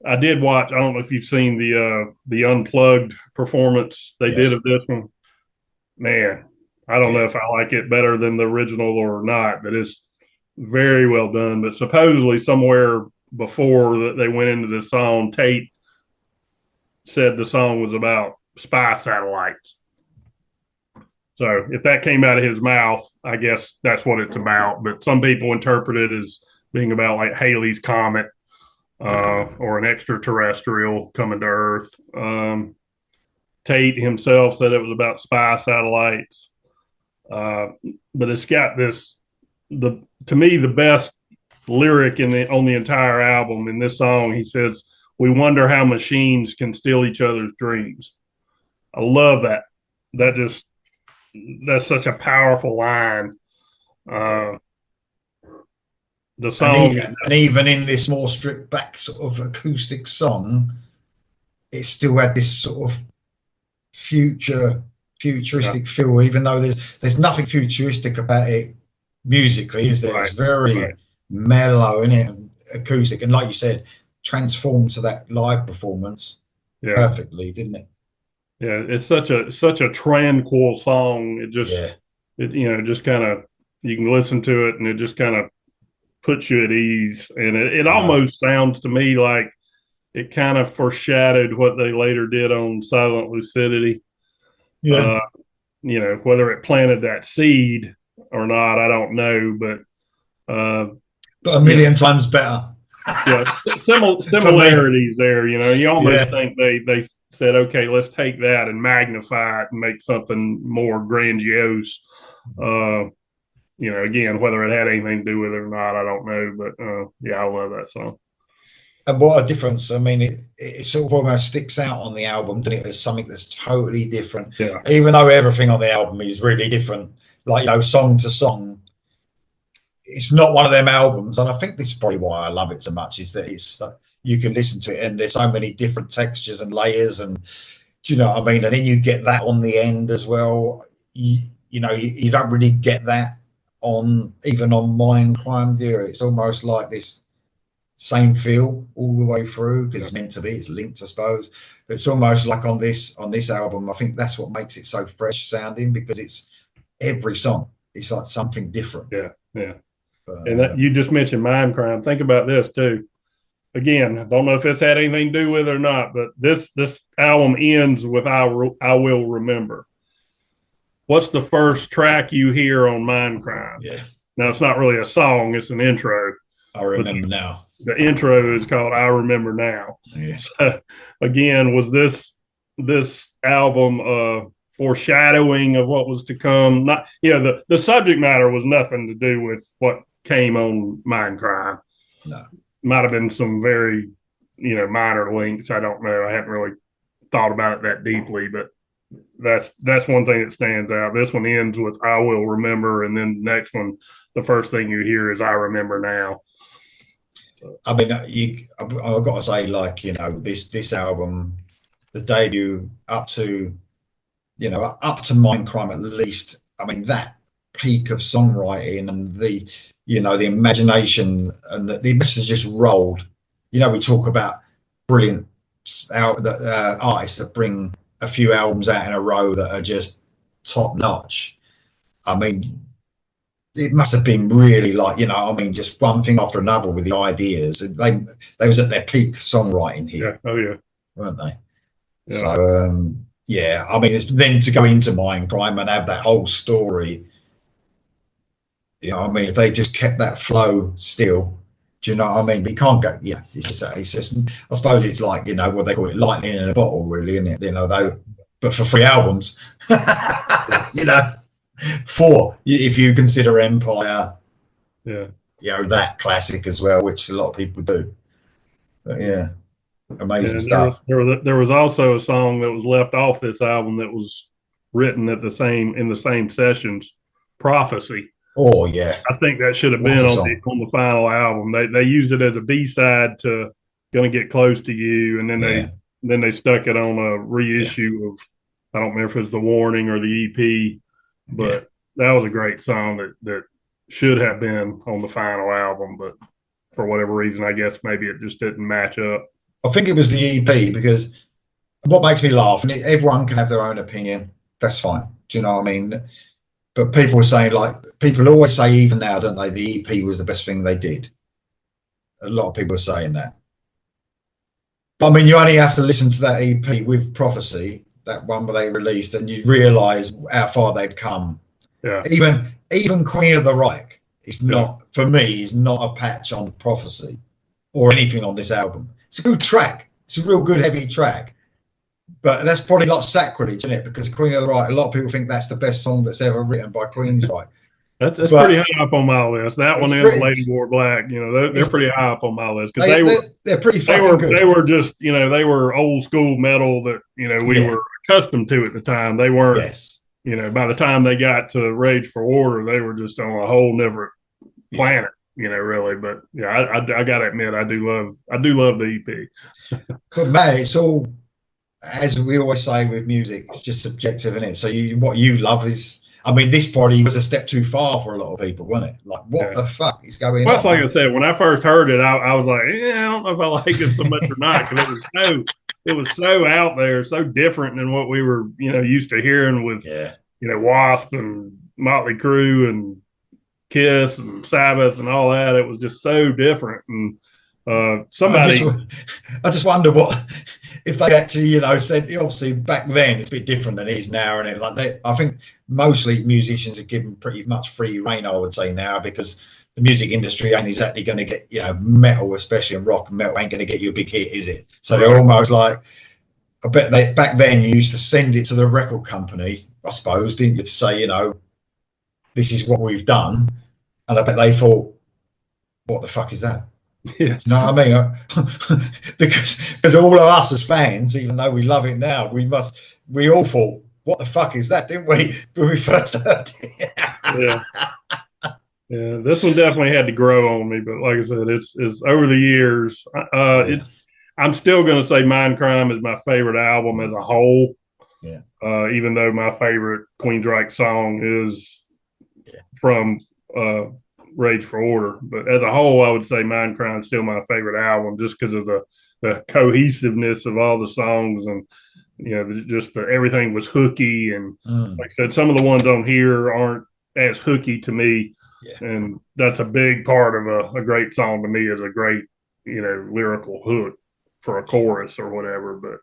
I did watch. I don't know if you've seen the unplugged performance they did of this one. Man, I don't know if I like it better than the original or not, but it's very well done. But supposedly somewhere before that they went into this song, Tate said the song was about spy satellites. So if that came out of his mouth, I guess that's what it's about. But some people interpret it as being about like Halley's Comet or an extraterrestrial coming to Earth. Tate himself said it was about spy satellites. But it's got to me, the best lyric on the entire album. In this song, he says, "We wonder how machines can steal each other's dreams." I love that. That's such a powerful line. The song, and even in this more stripped back sort of acoustic song, it still had this sort of futuristic feel, even though there's nothing futuristic about it musically, is there? Right. It's very mellow, in it, acoustic, and like you said, transformed to that live performance perfectly, didn't it? Yeah, it's such a tranquil song. Yeah, Just kind of, you can listen to it and it just kind of puts you at ease. And it no, almost sounds to me like it kind of foreshadowed what they later did on Silent Lucidity. yeah, Uh, whether it planted that seed or not, I don't know. But but a yeah, million times better yeah, for me. similarities there. You almost Yeah, think they said, okay, let's take that and magnify it and make something more grandiose. Uh, again, whether it had anything to do with it or not, I don't know. But yeah, I love that song. and what a difference. I mean, it sort of almost sticks out on the album, doesn't it? There's something that's totally different, Yeah, even though everything on the album is really different. Like, song to song, it's not one of them albums, and I think this is probably why I love it so much. Is that it's you can listen to it, and there's so many different textures and layers, and do you know what I mean? And then you get that on the end as well. You don't really get that on even on Mind Crime Theory. It's almost like this same feel all the way through because yeah, it's meant to be. It's linked, I suppose. But it's almost like on this album. I think that's what makes it so fresh sounding because it's every song. It's like something different. yeah, yeah. And Uh, you just mentioned Mind Crime. Think about this too. Again, I don't know if this had anything to do with it or not, but this album ends with I will remember. What's the first track you hear on Mind Crime? yeah, Now it's not really a song; it's an intro. I But remember now. the intro is called "I Remember Now." Yeah, So, again, was this album foreshadowing of what was to come? Not, the subject matter was nothing to do with what came on Mind Crime. no. Might have been some very minor links. I don't know. I haven't really thought about it that deeply, but that's one thing that stands out. This one ends with "I will remember," and then the next one, the first thing you hear is "I remember now." I mean, I've got to say, like, this album, the debut up to Mind Crime at least. I mean, that peak of songwriting and the imagination and the message just rolled. We talk about brilliant artists that bring a few albums out in a row that are just top notch. I mean, it must have been really like, I mean, just one thing after another with the ideas. They was at their peak songwriting Yeah. here, Oh yeah. weren't they? So Yeah. yeah, I mean, then to go into Mind Crime and have that whole story. I mean, if they just kept that flow still, do you know what I mean? But you can't go. Yeah, it's just. I suppose it's like what they call it, lightning in a bottle, really, isn't it? Though, but for 3 albums, you know, 4 if you consider Empire, Yeah. that classic as well, which a lot of people do. But yeah, amazing And stuff. there was also a song that was left off this album that was written in the same sessions, "Prophecy." Oh yeah, I think that should have what been a on song. the final album. They used it as a B-side to "Gonna Get Close to You," and Yeah, then they stuck it on a yeah, reissue of, I don't remember if it was the Warning or the EP, yeah. but that was a great song that should have been on the final album, but for whatever reason, I guess maybe it just didn't match up. I think it was the EP because what makes me laugh, and everyone can have their own opinion. That's fine. Do you know what I mean? But people were saying, like, people always say, even now, don't they? The EP was the best thing they did. A lot of people are saying that. But I mean, you only have to listen to that EP with Prophecy, that one where they released, and you realise how far they'd come. Yeah, Even Queen of the Reich is yeah. not, for me, is not a patch on Prophecy or anything on this album. It's a good track. It's a real good heavy track. But that's probably not sacrilege, isn't it? Because Queen of the Reich, a lot of people think that's the best song that's ever written by Queensryche. That's pretty But high up on my list. That one it's and "The pretty, Lady Wore Black," they're it's, pretty high up on my list because they, they're pretty they fucking were good. they were just they were old school metal that we Yeah. were accustomed to at the time. They weren't Yes. by the time they got to Rage for Order, they were just on a whole different Yeah. planet. Really, but yeah, I gotta admit, I do love the EP. But man, it's all, as we always say with music, it's just subjective, isn't it? So what you love is, I mean, this probably was a step too far for a lot of people, wasn't it? Like, what Yeah. the fuck is going Well, that's like on? I said, when I first heard it, I was like, I don't know if I like this so much or not because it was so out there, so different than what we were, used to hearing with, Yeah. Wasp and Motley Crue and Kiss and Sabbath and all that. It was just so different. And somebody, I just wonder what if they actually, said. Obviously, back then it's a bit different than it is now, and I think mostly musicians are given pretty much free rein. I would say now, because the music industry ain't exactly going to get, metal, especially in rock and metal, ain't going to get you a big hit, is it? So they're almost like, I bet they back then you used to send it to the record company, I suppose, didn't you, to say, this is what we've done, and I bet they thought, what the fuck is that? yeah, You know what I mean? because all of us as fans, even though we love it now, we all thought, what the fuck is that, didn't we, when we first heard it? yeah. Yeah, this one definitely had to grow on me, but like I said, it's over the years. I'm still going to say Mindcrime is my favorite album as a whole. Yeah. Even though my favorite Queensryche song is from Rage for Order, but as a whole, I would say Mindcrime is still my favorite album, just because of the cohesiveness of all the songs, and everything was hooky, and like I said, some of the ones on here aren't as hooky to me. Yeah. And that's a big part of a great song to me, is a great, lyrical hook for a chorus or whatever. But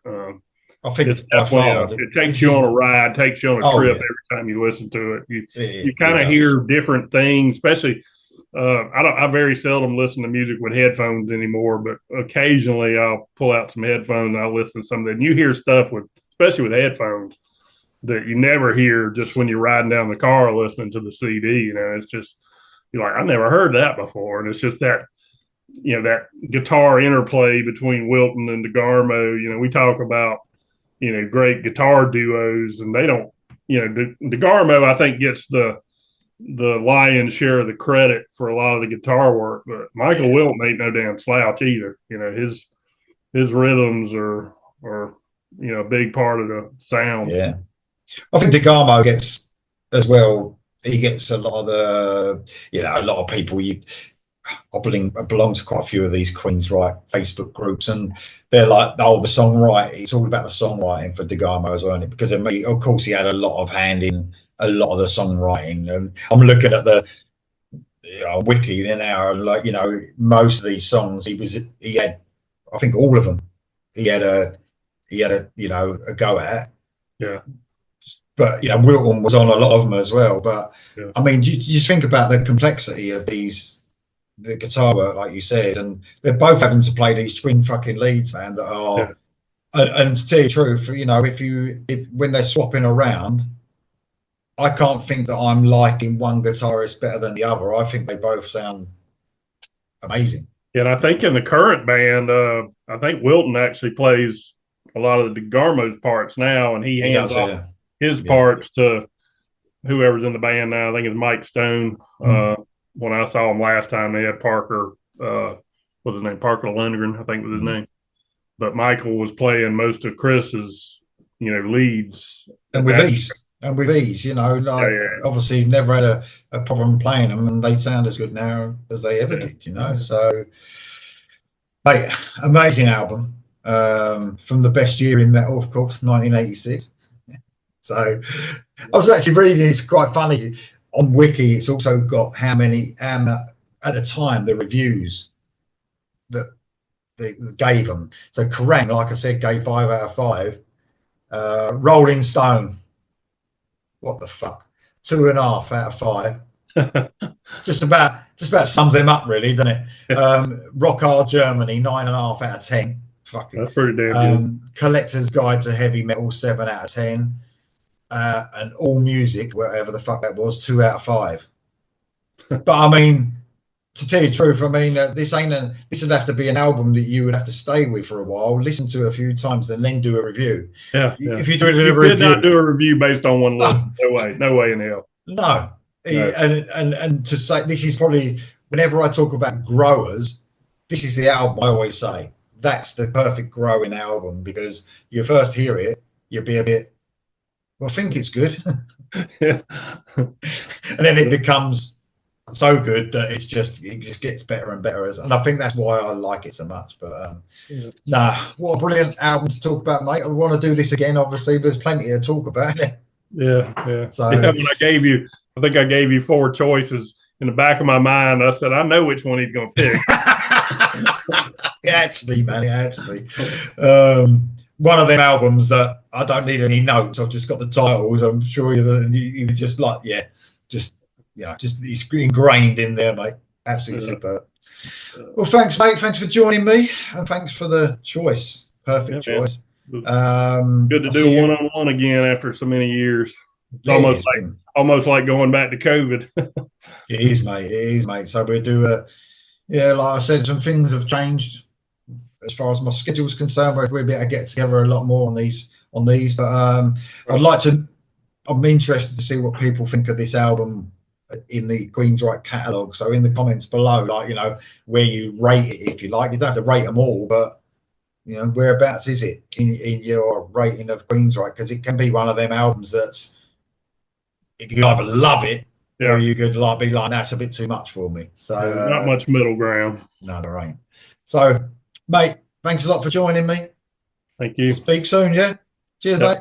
I think it's definitely it takes you on a ride, takes you on a trip every time you listen to it. You kind of hear different things, especially. I very seldom listen to music with headphones anymore, but occasionally I'll pull out some headphones and I'll listen to some of that. And you hear stuff especially with headphones, that you never hear just when you're riding down the car listening to the CD. It's just, you're like, I never heard that before. And it's just that, that guitar interplay between Wilton and DeGarmo. We talk about, great guitar duos, and they don't, DeGarmo, I think, gets the lion's share of the credit for a lot of the guitar work, but Michael Wilton ain't no damn slouch either. His rhythms are a big part of the sound. Yeah. I think DeGarmo gets as well. He gets a lot of a lot of people. I belong to quite a few of these Queensryche Facebook groups, and they're like, the songwriting. It's all about the songwriting for DeGarmo as well, because of course he had a lot of hand in a lot of the songwriting. And I'm looking at the wiki now, and most of these songs he had, I think all of them, he had a go at. Yeah. But Wilton was on a lot of them as well. But I mean, you just think about the complexity of the guitar work, like you said, and they're both having to play these twin fucking leads, man. That are, and to tell you the truth, if when they're swapping around, I can't think that I'm liking one guitarist better than the other. I think they both sound amazing. Yeah, and I think in the current band, I think Wilton actually plays a lot of the DeGarmo's parts now, and he hands off his parts to whoever's in the band now. I think it's Mike Stone. When I saw him last time, they had Parker, what's his name? Parker Lundgren, I think was his name. But Michael was playing most of Chris's, leads. And with ease. Obviously never had a problem playing them, and they sound as good now as they ever did, So, mate, amazing album. From the best year in metal, of course, 1986. So I was actually reading, it's quite funny, on Wiki it's also got how many, at the time, the reviews that they gave them. So Kerrang, like I said, gave 5 out of 5. Rolling Stone, what the fuck, 2.5 out of 5. just about sums them up, really, doesn't it? Rock Hard Germany, 9.5 out of 10. Fucking, that's pretty damn good. Collector's Guide to Heavy Metal, 7 out of 10. And All Music, whatever the fuck that was, 2 out of 5. But I mean, to tell you the truth, I mean, this would have to be an album that you would have to stay with for a while, listen to a few times, and then do a review. Yeah. If you do a review, did not do a review based on one listen. No way in hell. No. And to say, this is probably, whenever I talk about growers, this is the album I always say. That's the perfect growing album, because you first hear it, you'll be a bit, well, I think it's good. And then it becomes so good that it just gets better and better. And I think that's why I like it so much. But what a brilliant album to talk about, mate. I want to do this again. Obviously, there's plenty to talk about. Yeah. So when I think I gave you 4 choices. In the back of my mind, I said, I know which one he's going to pick. It had to be, man. It had to be. One of them albums that I don't need any notes. I've just got the titles. I'm sure you just like, just it's ingrained in there, mate. Absolutely superb. Well, thanks, mate. Thanks for joining me, and thanks for the choice. Perfect choice. Good to do a one-on-one again after so many years. It's almost like going back to COVID. It is, mate. So we do like I said, some things have changed as far as my schedule is concerned. We'll be able to get together a lot more on these. But I'm interested to see what people think of this album in the Queensryche catalogue. So in the comments below, where you rate it, if you like. You don't have to rate them all, but whereabouts is it in your rating of Queensryche? Because it can be one of them albums that's, if you either love it, or you could be like, that's a bit too much for me. So not much middle ground. No, there ain't. So, mate, thanks a lot for joining me. Thank you. Speak soon, yeah? Cheers, mate.